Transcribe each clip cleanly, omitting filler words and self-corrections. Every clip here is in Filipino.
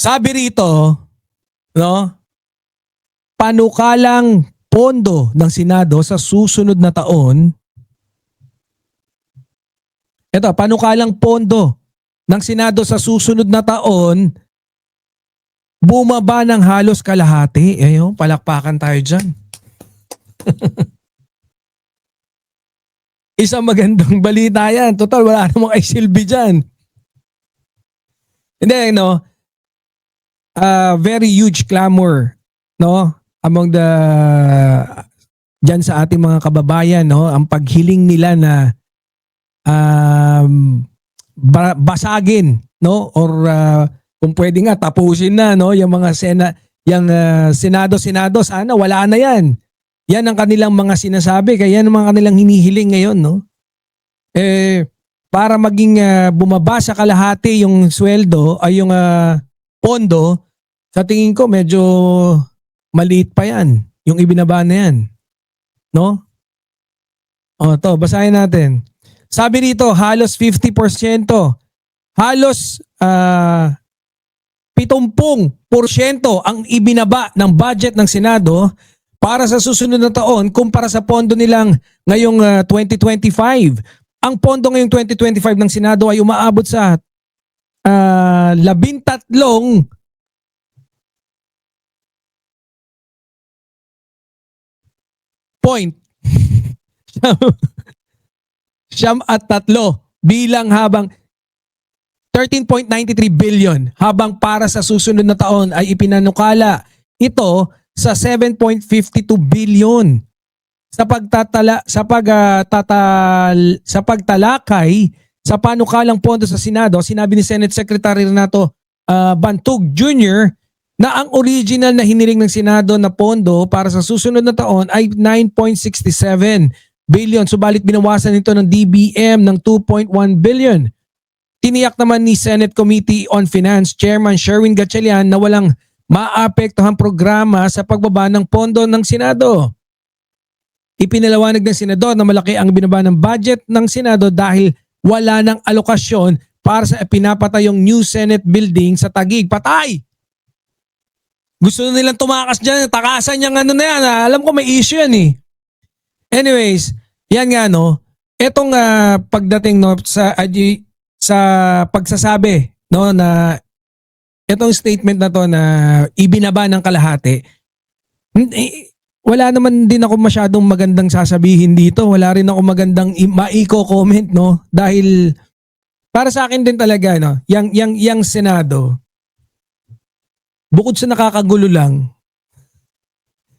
Sabi rito, no, panukalang pondo ng Senado sa susunod na taon. Ito, panukalang pondo ng Senado sa susunod na taon bumaba ng halos kalahati. Ayun, palakpakan tayo dyan. Isang magandang balita yan. Total, wala namang ay silbi dyan. Hindi, no? Very huge clamor, no? Among the diyan sa ating mga kababayan, no? Ang paghiling nila na basagin, no? Or kung pwede nga tapusin na, no? Yung mga Senado sana wala na yan. Yan ang kanilang mga sinasabi, kaya yan ang mga kanilang hinihiling ngayon, no? Para maging bumaba sa kalahati yung sweldo ay yung pondo, sa tingin ko medyo maliit pa yan, yung ibinaba na yan. No? O, to, basahin natin. Sabi rito, halos 50%, halos 70% ang ibinaba ng budget ng Senado para sa susunod na taon kumpara sa pondo nilang ngayong 2025. Ang pondo ngayong 2025 ng Senado ay umaabot sa 13 point siyam at tatlo bilang habang 13.93 billion habang para sa susunod na taon ay ipinanukala ito sa 7.52 billion. Sa pagtalakay sa panukalang pondo sa Senado, sinabi ni Senate Secretary Renato Bantug Jr. na ang original na hiniling ng Senado na pondo para sa susunod na taon ay 9.67 billion, subalit binawasan ito ng DBM ng 2.1 billion. Tiniyak naman ni Senate Committee on Finance Chairman Sherwin Gatchalian na walang maapektuhang programa sa pagbaba ng pondo ng Senado. Ipinalawanag ng Senador na malaki ang binaba ng budget ng Senado dahil wala ng alokasyon para sa pinapatayong new Senate building sa Taguig. Patay! Gusto na nilang tumakas dyan, takasan niyang ano na yan. Alam ko may issue yan eh. Anyways, yan nga no. Etong pagdating no sa pagsasabi no na etong statement na to na ibinaba ng kalahati. Wala naman din ako masyadong magandang sasabihin dito. Wala rin ako magandang maiko-comment no dahil para sa akin din talaga no, yang Senado bukod sa nakakagulo lang.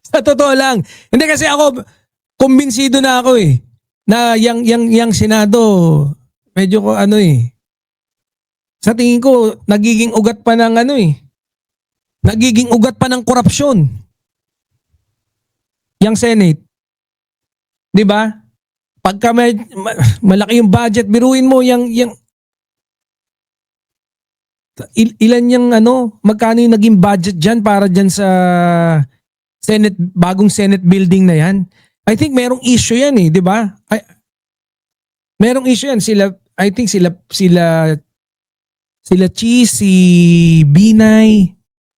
Sa totoo lang. Hindi kasi ako kumbinsido na ako eh na yang Senado medyo ko ano eh. Sa tingin ko nagiging ugat pa ng ano eh. Nagiging ugat pa ng korupsyon. Yang Senate. 'Di ba? Pagka malaki yung budget, biruin mo yang ilan yung ano, magkano yung naging budget diyan para diyan sa Senate, bagong Senate building na 'yan. I think merong issue 'yan eh, 'di ba? Merong issue 'yan I think sila Chi, si Binay,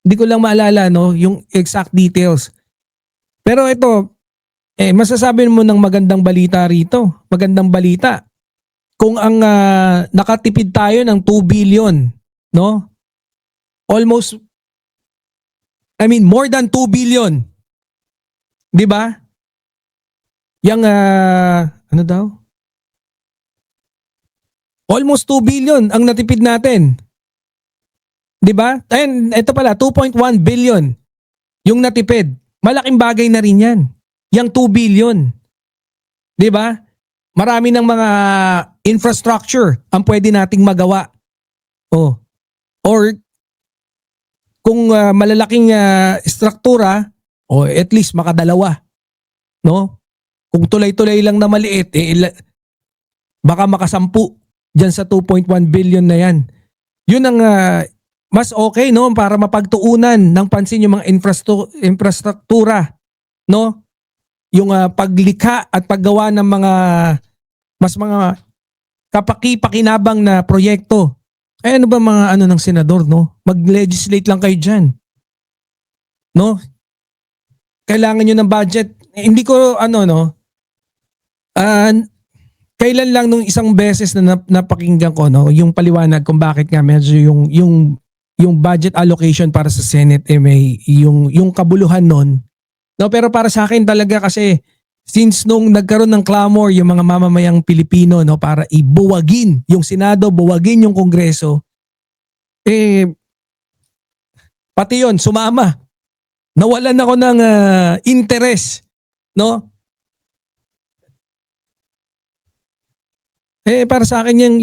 hindi ko lang maalala no, yung exact details. Pero ito, masasabi mo ng magandang balita rito. Magandang balita. Kung ang nakatipid tayo ng 2 billion, no? Almost, more than 2 billion. 'Di ba? Yang, ano daw? Almost 2 billion ang natipid natin. 'Di ba? Ayun, ito pala, 2.1 billion yung natipid. Malaking bagay na rin yan. Yang 2 billion. 'Di ba? Marami ng mga infrastructure ang pwede nating magawa. Oh. Or kung malalaking struktura, o at least makadalawa. No? Kung tulay-tulay lang na maliit, baka makasampu dyan sa 2.1 billion na yan. Yun ang mas okay no para mapagtuunan ng pansin yung mga infrastruktura no, yung paglikha at paggawa ng mga kapaki-pakinabang na proyekto Ay ano ba mga ano ng senador, no? Mag-legislate lang kayo dyan. No? Kailangan nyo ng budget. Hindi ko ano, no? Ah, kailan lang nung isang beses na napakinggan ko, no, yung paliwanag kung bakit nga medyo yung budget allocation para sa Senate may yung kabuluhan nun. No, pero para sa akin talaga kasi since nung nagkaroon ng clamor yung mga mamamayang Pilipino, no, para ibuwagin yung Senado, buwagin yung Kongreso, pati yon sumama. Nawalan ako ng interest, no? Para sa akin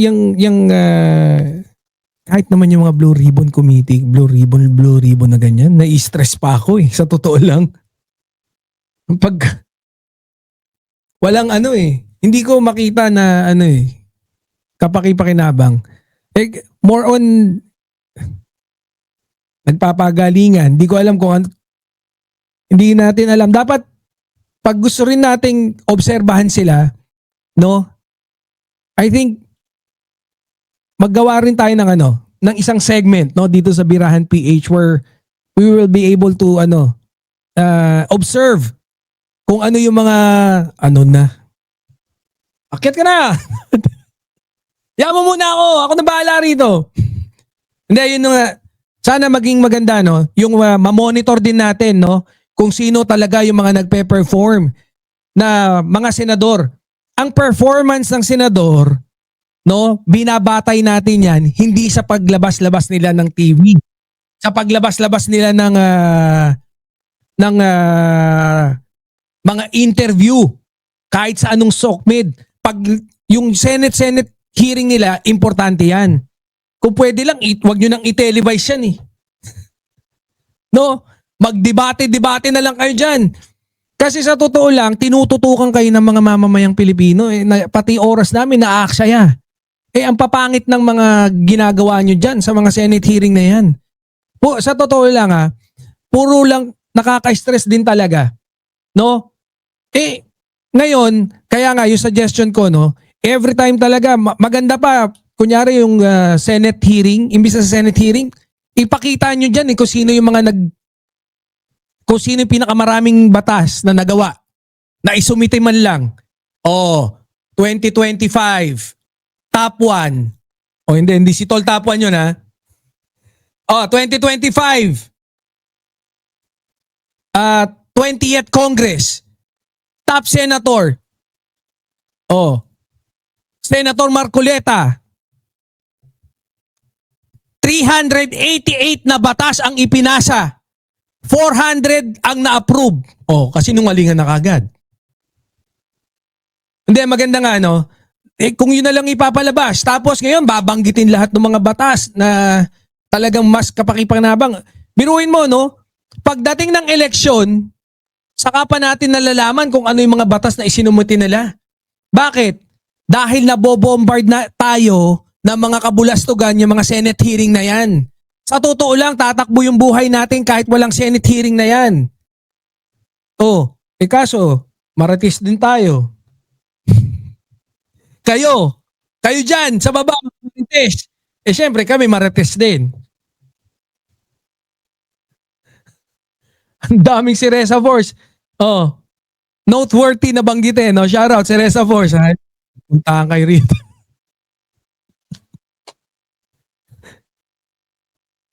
kahit naman yung mga Blue Ribbon Committee, Blue Ribbon na ganyan, nai-stress pa ako sa totoo lang. Pag walang hindi ko makita na kapaki-pakinabang. More on nagpapagalingan. Hindi ko alam kung hindi natin alam. Dapat pag gusto rin nating obserbahan sila, no? I think maggawa rin tayo ng isang segment, no, dito sa Birahan PH where we will be able to observe kung ano yung mga akyat ka na. Yaman muna ako na bahala rito. Hindi, yun nga, sana maging maganda, no, yung ma-monitor din natin, no, kung sino talaga yung mga nagpe-perform na mga senador. Ang performance ng senador, no, binabatay natin yan hindi sa paglabas-labas nila ng TV, sa paglabas-labas nila ng mga interview kahit sa anong SOCMED. Pag yung Senate hearing nila, importante yan. Kung pwede lang, wag nyo nang i-televise yan no, magdebate-debate na lang kayo dyan. Kasi sa totoo lang, tinututukan kayo ng mga mamamayang Pilipino. Pati oras namin naaaksaya. Ang papangit ng mga ginagawa nyo dyan sa mga Senate hearing na yan. Sa totoo lang puro lang nakaka-stress din talaga. No? Ngayon, kaya nga yung suggestion ko, no, every time talaga, maganda pa, kunyari yung Senate hearing, imbis sa Senate hearing, ipakita nyo dyan kung sino yung mga kung sino yung pinakamaraming batas na nagawa, na isumite man lang. 2025, top 1. Hindi si Tol top 1 yun 2025, 20th Congress, top senator. Senator Marcoleta. 388 na batas ang ipinasa. 400 ang na-approve. Kasi nungalingan na kagad. Hindi, maganda nga kung yun na lang ipapalabas. Tapos ngayon, babanggitin lahat ng mga batas na talagang mas kapaki-pakinabang. Biruin mo, no? Pagdating ng eleksyon, saka pa natin nalalaman kung ano yung mga batas na isinumuti nila. Bakit? Dahil nabobombard na tayo ng mga kabulastugan yung mga Senate hearing na yan. Sa totoo lang, tatakbo yung buhay natin kahit walang Senate hearing na yan. Kaso, maratis din tayo. Kayo dyan, sa baba, marites. Syempre, kami marites din. Ang daming si Reza Force. Noteworthy na banggitin. Shoutout si Reza Force. Puntahan kayo rito.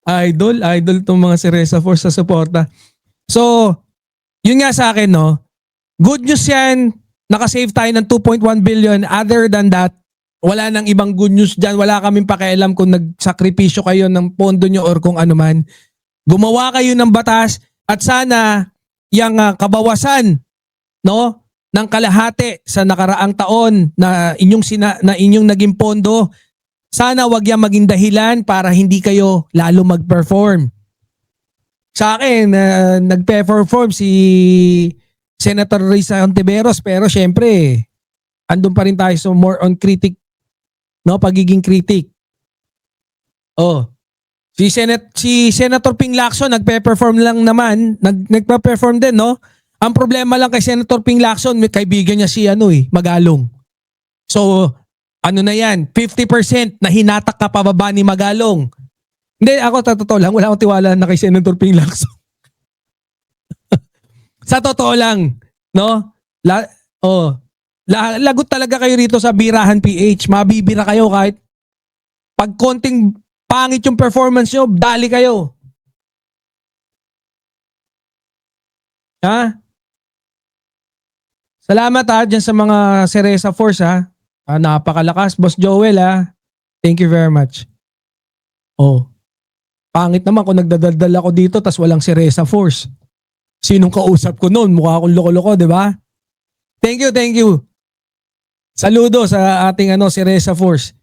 Idol tong mga si Reza Force sa suporta. So, yun nga sa akin, good news yan. Nakasave tayo ng 2.1 billion. Other than that, wala nang ibang good news dyan. Wala kaming pakialam kung nagsakripisyo kayo ng pondo nyo or kung ano man. Gumawa kayo ng batas at sana yung kabawasan ng kalahati sa nakaraang taon na inyong naging pondo, sana wag yan maging dahilan para hindi kayo lalo mag-perform. Sa akin, nag-perform si Senator Risa Ontiveros, pero syempre, andun pa rin tayo so more on critic, pagiging critic. Si Senator Ping Lacson nagpe-perform lang naman, nagpe-perform din, Ang problema lang kay Senator Ping Lacson, may kaibigan niya si Magalong. So, Ano na yan? 50% na hinatak ka pababa ni Magalong. Hindi, ako totoo lang, wala akong tiwala na kay Senator Ping Lacson. Sa totoo lang, no? Lagot talaga kayo rito sa Birahan PH. Mabibira kayo kahit pag konting pangit yung performance nyo, dali kayo. Ha? Salamat dyan sa mga Cereza Force ha. Napakalakas, Boss Joel ha. Thank you very much. Oh. Pangit naman kung nagdadaldal ako dito tas walang Cereza Force. Sinong kausap ko noon? Mukha akong loko-loko, di ba? Thank you, thank you. Saludo sa ating Cereza Force.